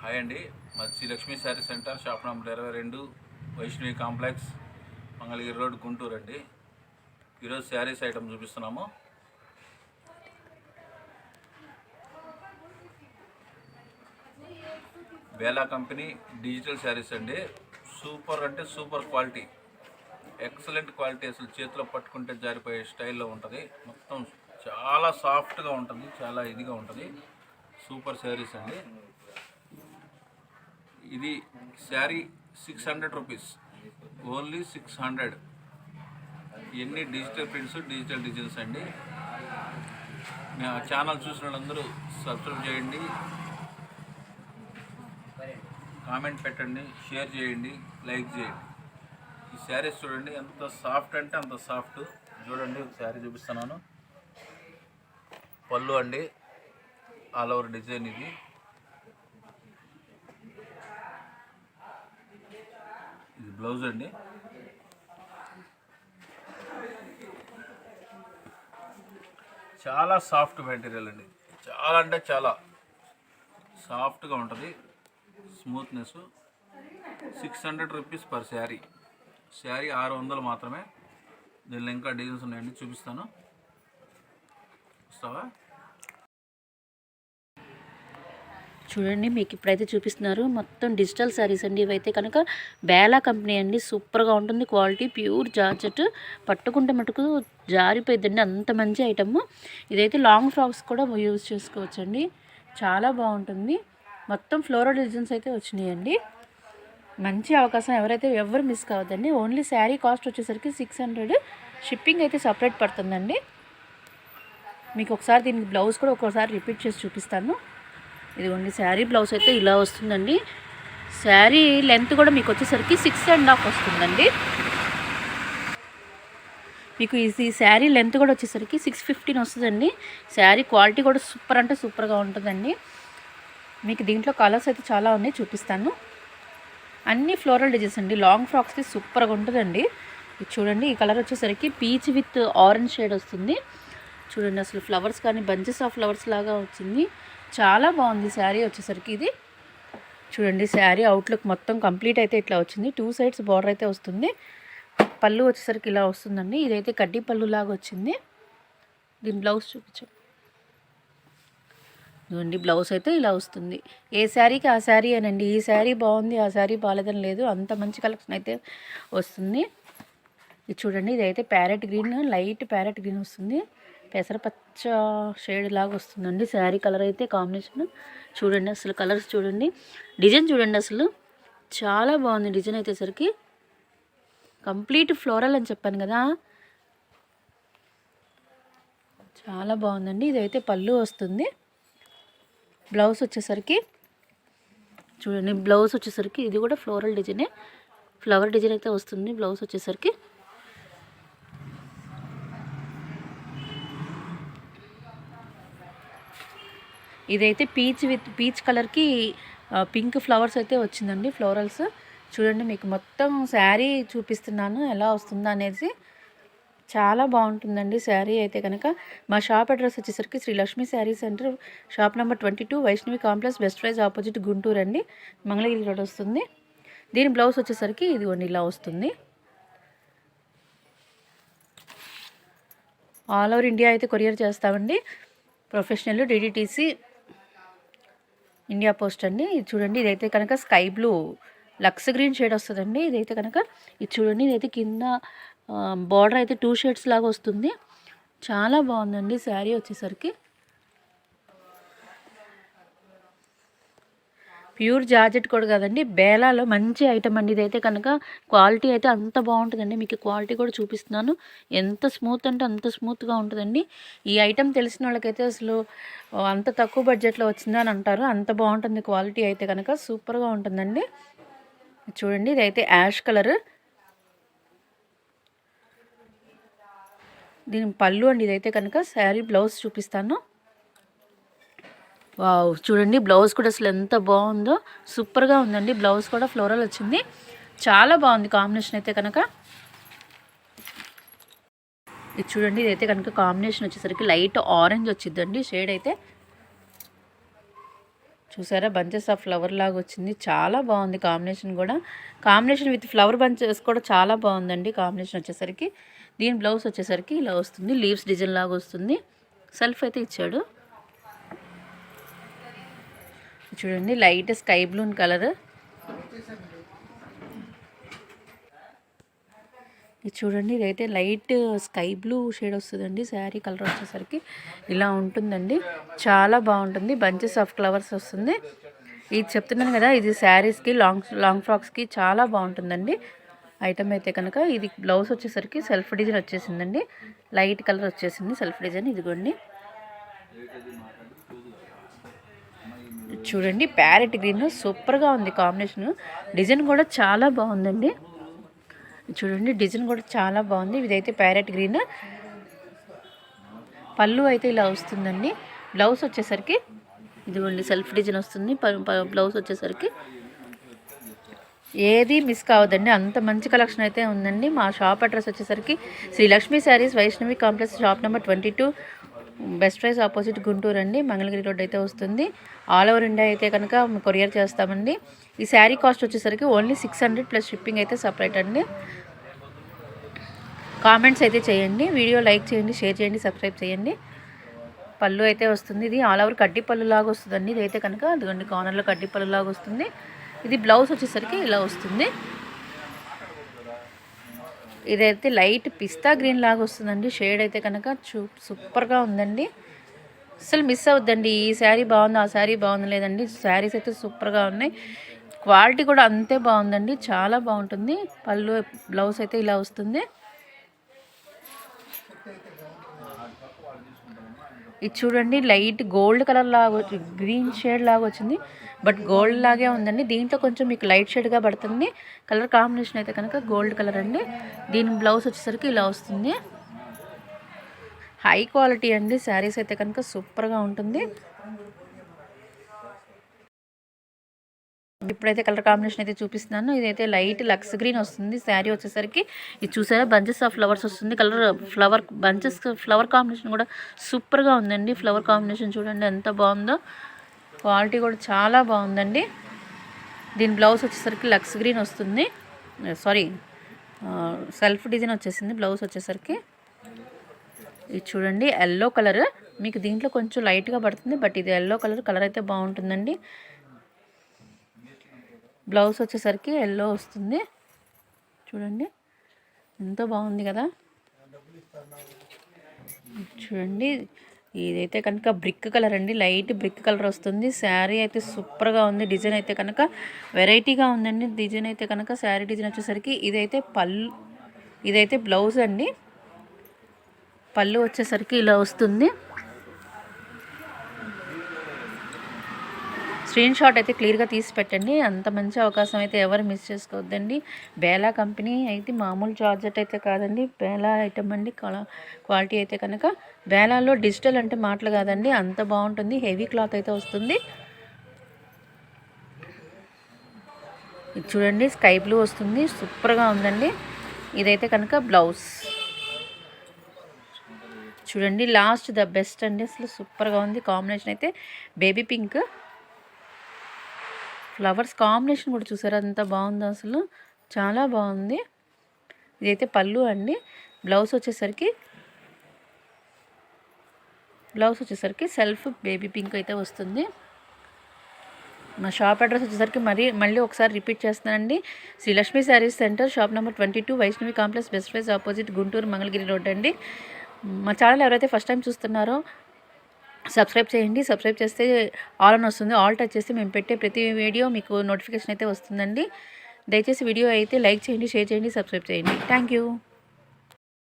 Hi అండి, మాది Shri Lakshmi sari centre, shop number 22, Vaishnavi complex, Mangalagiri road, Guntur అండి. ఈరోజు శారీస్ ఐటమ్ చూపిస్తున్నాము. బేలా కంపెనీ డిజిటల్ శారీస్ అండి. సూపర్ అంటే సూపర్ క్వాలిటీ, ఎక్సలెంట్ క్వాలిటీ. అసలు చేతిలో పట్టుకుంటే జారిపోయే స్టైల్లో ఉంటుంది. మొత్తం చాలా సాఫ్ట్గా ఉంటుంది, చాలా ఇదిగా ఉంటుంది. సూపర్ శారీస్ అండి. ఇది శారీ 600 రూపీస్, ఓన్లీ 600. ఇవన్నీ డిజిటల్ ప్రింట్స్, డిజిటల్ డిజైన్స్ అండి. మా ఛానల్ చూసిన వాళ్ళందరూ సబ్స్క్రైబ్ చేయండి, కామెంట్ పెట్టండి, షేర్ చేయండి, లైక్ చేయండి. ఈ శారీస్ చూడండి ఎంత సాఫ్ట్ అంటే అంత సాఫ్ట్. చూడండి, ఒక శారీ చూపిస్తున్నాను. పళ్ళు అండి, ఆల్ ఓవర్ డిజైన్. ఇది బ్లౌజ్ అండి. చాలా సాఫ్ట్ మెటీరియల్ అండి, చాలా అంటే చాలా సాఫ్ట్గా ఉంటుంది, smoothness. 600 rupees per sari. Sari 600 మాత్రమే. దీనిలో ఇంకా డిజైన్స్ ఉన్నాయండి, చూపిస్తాను. వస్తావా? చూడండి, మీకు ఇప్పుడైతే చూపిస్తున్నారు మొత్తం డిజిటల్ శారీస్ అండి. ఇవైతే కనుక బేలా కంపెనీ అండి. సూపర్గా ఉంటుంది క్వాలిటీ, ప్యూర్ జార్జెట్. పట్టుకుంటే మటుకు జారిపోయిద్దండి, అంత మంచి ఐటమ్. ఇదైతే లాంగ్ ఫ్రాక్స్ కూడా యూజ్ చేసుకోవచ్చండి, చాలా బాగుంటుంది. మొత్తం ఫ్లోరల్ డిజైన్స్ అయితే వచ్చినాయండి. మంచి అవకాశం, ఎవరు మిస్ కావద్దండి. ఓన్లీ శారీ కాస్ట్ వచ్చేసరికి 600. షిప్పింగ్ అయితే సపరేట్ పడుతుందండి. మీకు ఒకసారి దీనికి బ్లౌజ్ కూడా ఒక్కోసారి రిపీట్ చేసి చూపిస్తాను. ఇదిగోండి, శారీ బ్లౌజ్ అయితే ఇలా వస్తుందండి. శారీ లెంత్ కూడా మీకు వచ్చేసరికి 6.5 వస్తుందండి. మీకు ఈ శారీ లెంత్ కూడా వచ్చేసరికి 615 వస్తుందండి. శారీ క్వాలిటీ కూడా సూపర్ అంటే సూపర్గా ఉంటుందండి. మీకు దీంట్లో కలర్స్ అయితే చాలా ఉన్నాయి, చూపిస్తాను. అన్నీ ఫ్లోరల్ డిజైన్స్ అండి. లాంగ్ ఫ్రాక్స్కి సూపర్గా ఉంటుందండి. ఇది చూడండి, ఈ కలర్ వచ్చేసరికి పీచ్ విత్ ఆరెంజ్ షేడ్ వస్తుంది. చూడండి, అసలు ఫ్లవర్స్ కానీ బంచెస్ ఆఫ్ ఫ్లవర్స్ లాగా వచ్చింది. చాలా బాగుంది శారీ వచ్చేసరికి. ఇది చూడండి, శారీ అవుట్లుక్ మొత్తం కంప్లీట్ అయితే ఇట్లా వచ్చింది. 2 సైడ్స్ బార్డర్ అయితే వస్తుంది. పళ్ళు వచ్చేసరికి ఇలా వస్తుందండి. ఇదైతే కడ్డీ పళ్ళు లాగా వచ్చింది. దీని బ్లౌజ్ చూపించు. ఇదిగోండి, బ్లౌజ్ అయితే ఇలా వస్తుంది. ఏ శారీకి ఆ శారీ అనండి. ఈ శారీ బాగుంది, ఆ శారీ బాగాలేదని లేదు, అంత మంచి కలెక్షన్ అయితే వస్తుంది. ఇది చూడండి, ఇదైతే parrot green, light parrot green వస్తుంది. పెసరపచ్చ షేడ్ లాగా వస్తుందండి శారీ కలర్ అయితే, కాంబినేషన్. చూడండి, అసలు కలర్స్ చూడండి, డిజైన్ చూడండి, అసలు చాలా బాగుంది డిజైన్ అయితే. సరికి కంప్లీట్ ఫ్లోరల్ అని చెప్పాను కదా, చాలా బాగుందండి. ఇదైతే పళ్ళు వస్తుంది. బ్లౌజ్ వచ్చేసరికి చూడండి, బ్లౌజ్ వచ్చేసరికి ఇది కూడా ఫ్లోరల్ డిజైనే, ఫ్లవర్ డిజైన్ అయితే వస్తుంది. బ్లౌజ్ వచ్చేసరికి ఇదైతే పీచ్ కలర్కి పింక్ ఫ్లవర్స్ అయితే వచ్చిందండి, ఫ్లోరల్స్. చూడండి, మీకు మొత్తం శారీ చూపిస్తున్నాను ఎలా వస్తుందో అనేసి. చాలా బాగుంటుందండి శారీ అయితే కనుక. మా షాప్ అడ్రస్ వచ్చేసరికి Shri Lakshmi sari centre, shop number 22, Vaishnavi complex, best price opposite, Guntur అండి. మంగళగిరి రోడ్ వస్తుంది. దీని బ్లౌజ్ వచ్చేసరికి ఇదిగోండి ఇలా వస్తుంది. ఆల్ ఓవర్ ఇండియా అయితే కొరియర్ చేస్తామండి. ప్రొఫెషనల్, డిడిటీసీ, ఇండియా పోస్ట్ అండి. ఇది చూడండి, ఇదైతే కనుక sky blue lux green shade వస్తుందండి. ఇదైతే కనుక ఇది చూడండి, ఇదైతే కింద బార్డర్ అయితే 2 షేడ్స్ లాగా వస్తుంది. చాలా బాగుందండి శారీ వచ్చేసరికి. ప్యూర్ జార్జెట్ కూడా కదండి, బేలాలో మంచి ఐటమ్ అండి. ఇదైతే కనుక క్వాలిటీ అయితే అంత బాగుంటుందండి. మీకు క్వాలిటీ కూడా చూపిస్తున్నాను. ఎంత స్మూత్ అంటే అంత స్మూత్గా ఉంటుందండి. ఈ ఐటమ్ తెలిసిన వాళ్ళకైతే అసలు అంత తక్కువ బడ్జెట్లో వచ్చిందని అంటారు, అంత బాగుంటుంది క్వాలిటీ అయితే కనుక. సూపర్గా ఉంటుందండి. చూడండి, ఇదైతే యాష్ కలర్. దీని పళ్ళు అండి. ఇదైతే కనుక శారీ బ్లౌజ్ చూపిస్తాను. వావ్, చూడండి, బ్లౌజ్ కూడా అసలు ఎంత బాగుందో, సూపర్గా ఉందండి. బ్లౌజ్ కూడా ఫ్లోరల్ వచ్చింది, చాలా బాగుంది కాంబినేషన్ అయితే కనుక. ఇది చూడండి, ఇదైతే కనుక కాంబినేషన్ వచ్చేసరికి లైట్ ఆరెంజ్ వచ్చిందండి షేడ్ అయితే. చూసారా బంచెస్ ఆఫ్ ఫ్లవర్ లాగా వచ్చింది, చాలా బాగుంది కాంబినేషన్ కూడా. కాంబినేషన్ విత్ ఫ్లవర్ బంచెస్ కూడా చాలా బాగుందండి కాంబినేషన్ వచ్చేసరికి. దీని బ్లౌజ్ వచ్చేసరికి ఇలా వస్తుంది, లీవ్స్ డిజైన్ లాగా వస్తుంది. సెల్ఫ్ అయితే ఇచ్చాడు. చూడండి లైట్ స్కై బ్లూ కలర్. ఇది చూడండి, ఇదైతే లైట్ స్కై బ్లూ షేడ్ వస్తుందండి. శారీ కలర్ వచ్చేసరికి ఇలా ఉంటుందండి, చాలా బాగుంటుంది. బంచెస్ ఆఫ్ ఫ్లవర్స్ వస్తుంది. ఇది చెప్తున్నాను కదా, ఇది శారీస్కి లాంగ్ ఫ్రాక్స్కి చాలా బాగుంటుందండి ఐటమ్ అయితే కనుక. ఇది బ్లౌజ్ వచ్చేసరికి సెల్ఫ్ డిజైన్ వచ్చేసిందండి, లైట్ కలర్ వచ్చేసింది సెల్ఫ్ డిజైన్. ఇదిగోండి చూడండి ప్యారెట్ గ్రీన్ సూపర్గా ఉంది కాంబినేషన్. డిజైన్ కూడా చాలా బాగుందండి. చూడండి డిజైన్ కూడా చాలా బాగుంది. ఇదైతే ప్యారెట్ గ్రీన్. పళ్ళు అయితే ఇలా వస్తుందండి. బ్లౌజ్ వచ్చేసరికి ఇదిగోండి సెల్ఫ్ డిజైన్ వస్తుంది. బ్లౌజ్ వచ్చేసరికి ఏది మిస్ కావద్దండి, అంత మంచి కలెక్షన్ అయితే ఉందండి. మా షాప్ అడ్రస్ వచ్చేసరికి Shri Lakshmi saris, Vaishnavi complex, shop number 22, best price opposite, Guntur అండి. మంగళగిరి రోడ్ అయితే వస్తుంది. ఆల్ ఓవర్ ఇండియా అయితే కనుక కొరియర్ చేస్తామండి. ఈ శారీ కాస్ట్ వచ్చేసరికి ఓన్లీ 600 ప్లస్ షిప్పింగ్ అయితే సపరేట్ అండి. కామెంట్స్ అయితే చేయండి, వీడియో లైక్ చేయండి, షేర్ చేయండి, సబ్స్క్రైబ్ చేయండి. పళ్ళు అయితే వస్తుంది. ఇది ఆల్ ఓవర్ కడ్డీ పళ్ళు లాగా వస్తుందండి. ఇదైతే కనుక అదిగోండి కార్నర్లో కడ్డీ పళ్ళు లాగా వస్తుంది. ఇది బ్లౌజ్ వచ్చేసరికి ఇలా వస్తుంది. ఇదైతే లైట్ పిస్తా గ్రీన్ లాగా వస్తుందండి. షేడ్ అయితే కనుక సూపర్గా ఉందండి, అసలు మిస్ అవుద్దండి. ఈ శారీ బాగుంది, ఆ శారీ బాగుంది లేదండి, శారీస్ అయితే సూపర్గా ఉన్నాయి. క్వాలిటీ కూడా అంతే బాగుందండి, చాలా బాగుంటుంది. పళ్ళు బ్లౌజ్ అయితే ఇలా వస్తుంది. ఇది చూడండి లైట్ గోల్డ్ కలర్ లాగా గ్రీన్ షేడ్ లాగా వచ్చింది, బట్ గోల్డ్ లాగే ఉందండి. దీంట్లో కొంచెం మీకు లైట్ షేడ్గా పడుతుంది. కలర్ కాంబినేషన్ అయితే కనుక గోల్డ్ కలర్ అండి. దీని బ్లౌజ్ వచ్చేసరికి ఇలా వస్తుంది. హై క్వాలిటీ అండి, శారీస్ అయితే కనుక సూపర్గా ఉంటుంది. ఇప్పుడైతే కలర్ కాంబినేషన్ అయితే చూపిస్తున్నాను. ఇదైతే లైట్ లక్స్ గ్రీన్ వస్తుంది. శారీ వచ్చేసరికి ఇది చూసారా బంచెస్ ఆఫ్ ఫ్లవర్స్ వస్తుంది. కలర్ బంచెస్ ఫ్లవర్ కాంబినేషన్ కూడా సూపర్గా ఉందండి. ఫ్లవర్ కాంబినేషన్ చూడండి ఎంత బాగుందో, క్వాలిటీ కూడా చాలా బాగుందండి. దీని బ్లౌజ్ వచ్చేసరికి లక్స్ గ్రీన్ వస్తుంది, సారీ సెల్ఫ్ డిజైన్ వచ్చేసింది. బ్లౌజ్ వచ్చేసరికి ఇది చూడండి ఎల్లో కలర్, మీకు దీంట్లో కొంచెం లైట్గా పడుతుంది, బట్ ఇది ఎల్లో కలర్ అయితే బాగుంటుందండి. బ్లౌజ్ వచ్చేసరికి ఎల్లో వస్తుంది. చూడండి ఎంతో బాగుంది కదా. చూడండి ఇదైతే కనుక బ్రిక్ కలర్ అండి, లైట్ బ్రిక్ కలర్ వస్తుంది. శారీ అయితే సూపర్గా ఉంది. డిజైన్ అయితే కనుక వెరైటీగా ఉందండి. డిజైన్ అయితే కనుక శారీ డిజైన్ వచ్చేసరికి ఇదైతే పళ్ళు, ఇదైతే బ్లౌజ్ అండి. పళ్ళు వచ్చేసరికి ఇలా వస్తుంది. స్క్రీన్ షాట్ అయితే క్లియర్గా తీసి పెట్టండి. అంత మంచి అవకాశం అయితే ఎవరు మిస్ చేసుకోవద్దండి. బేలా కంపెనీ అయితే మామూలు జార్జెట్ అయితే కాదండి, బేలా ఐటమ్ అండి. క్వాలిటీ అయితే కనుక బేలాలో డిజిటల్ అంటే మాటలు కాదండి, అంత బాగుంటుంది. హెవీ క్లాత్ అయితే వస్తుంది. ఇది చూడండి స్కై బ్లూ వస్తుంది, సూపర్గా ఉందండి. ఇదైతే కనుక బ్లౌజ్ చూడండి, లాస్ట్ ద బెస్ట్ అండి, అసలు సూపర్గా ఉంది. కాంబినేషన్ అయితే బేబీ పింక్ ఫ్లవర్స్ కాంబినేషన్ కూడా చూసారా ఎంత బాగుందో, అసలు చాలా బాగుంది. ఇదైతే పళ్ళు అండి. బ్లౌజ్ వచ్చేసరికి సెల్ఫ్ బేబీ పింక్ అయితే వస్తుంది. మా షాప్ అడ్రస్ వచ్చేసరికి మళ్ళీ ఒకసారి రిపీట్ చేస్తున్నానండి. Shri Lakshmi saris centre, shop number 22, Vaishnavi complex, best price opposite, Guntur Mangalagiri road అండి. మా ఛానల్ ఎవరైతే ఫస్ట్ టైం చూస్తున్నారో సబ్స్క్రైబ్ చేయండి. సబ్స్క్రైబ్ చేస్తే ఆల్ అని వస్తుంది, ఆల్ టచ్ చేస్తే మేము పెట్టే ప్రతి వీడియో మీకు నోటిఫికేషన్ అయితే వస్తుందండి. దయచేసి వీడియో అయితే లైక్ చేయండి, షేర్ చేయండి, సబ్స్క్రైబ్ చేయండి. Thank you.